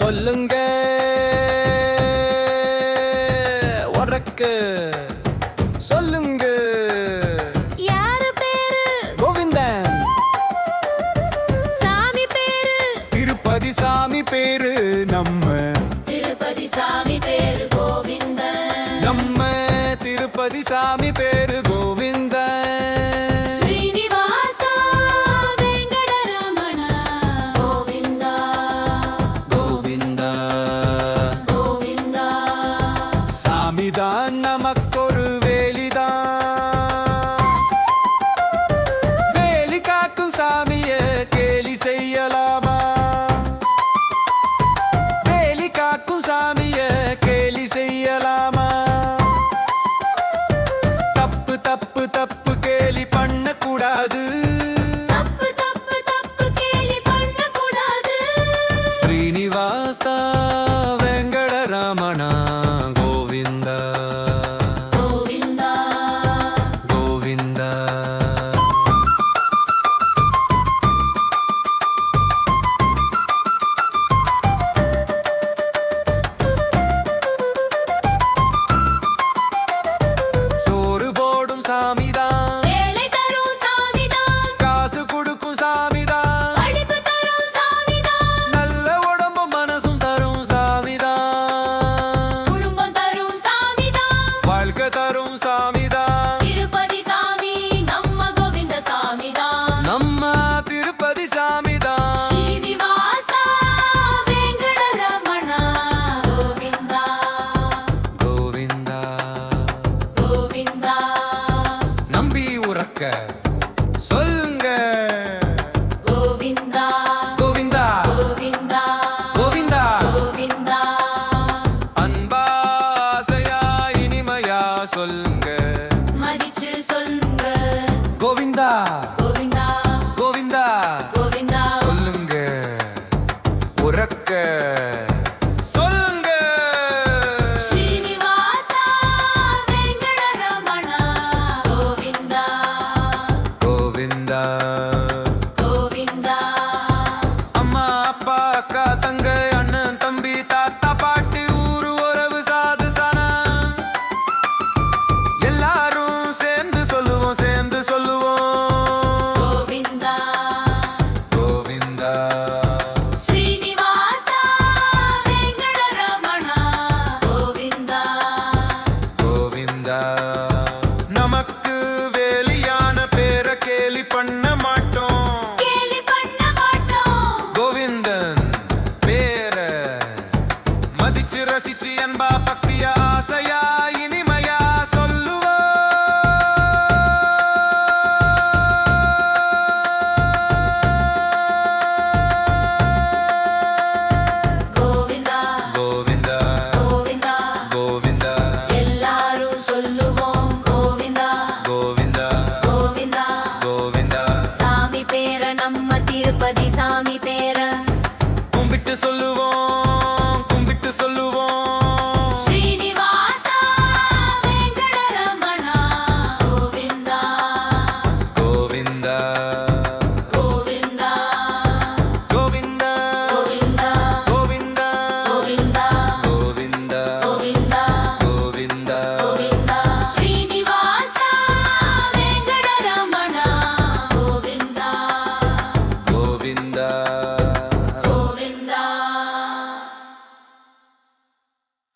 சொல்லுங்க உறக்கு சொல்லுங்க. யாரு பேரு? கோவிந்தன். சாமி பேரு? திருப்பதி சாமி பேரு நம்ம. திருப்பதி சாமி பேரு கோவிந்தன். நம்ம திருப்பதி சாமி பேரு கோவிந்தன். ஸ்ரீனிவாசா வெங்கடரமணா கோவிந்தா கோவிந்தா கோவிந்தா. சாமிதான் நமக்கொரு வேலிதான். வேலி காக்கும் சாமிய கேலி செய்யலாமா? வேலி காக்கும் சாமிய கேலி செய்யலாமா? தப்பு தப்பு தப்பு கேலி பண்ணக்கூடாது. தப்பு தப்பு தப்பு கேலி பண்ணக்கூடாது. ஸ்ரீனிவாசா வெங்கடரமணா கோவிந்தா கோவிந்தா கோவிந்தா. சோறு போடும் சாமிதான். வேலை தரும் சாமிதான். காசு கொடுக்கும் சாமிதான். படிப்பு தரும் சாமிதான். நல்ல உடம்பும் மனசும் தரும் சாமிதான். குடும்பம் தரும் சாமிதான். வாழ்க்கை தரும் சாமிதான். திருப்பதி சாமி நம்ம கோவிந்த சாமிதான். நம்ம திருப்பதி சாமிதான். ஸ்ரீனிவாசா வெங்கடரமணா கோவிந்தா கோவிந்தா. கோவிந்தா. நம்பி உறக்க சொல்லுங்க கோவிந்தா கோவிந்தா கோவிந்தா கோவிந்தா. கோவிந்தா. அன்பா ஆசையா இனிமையா சொல்லுங்க மதிச்சு சொல்லுங்க கோவிந்தா கோவிந்தா கோவிந்தா. கோவிந்தா. சொல்லுங்க உறக்க சொல்லுங்க. ஸ்ரீனிவாசா வெங்கடரமணா கோவிந்தா கோவிந்தா. கோவிந்தா. அம்மா அப்பா அக்கா தங்க அண்ணன் தம்பி தாத்தா பாட்டி ஊரு உறவு சாது சனம் எல்லாரும் சேர்ந்து சொல்லுவோம் சேர்ந்து சொல்லுவோம் கோவிந்தா கோவிந்தா. ஸ்ரீனிவாசா வெங்கடரமணா கோவிந்தா கோவிந்தா. நமக்கு வேலியான பேரை கேலி பண்ண மாட்டோம். கேலி பண்ண மாட்டோம். கோவிந்தன் பேர மதிச்சு ரசிச்சு அன்பா பக்தியா ஆசையா இனிமையா சொல்லுவோம். கோவிந்தா கோவிந்தா கோவிந்தா. கோவிந்தா எல்லாரும் சொல்லுவோம் கோவிந்தா கோவிந்தா கோவிந்தா. கோவிந்தா. சாமி பேர நம்ம திருப்பதி சாமி பேர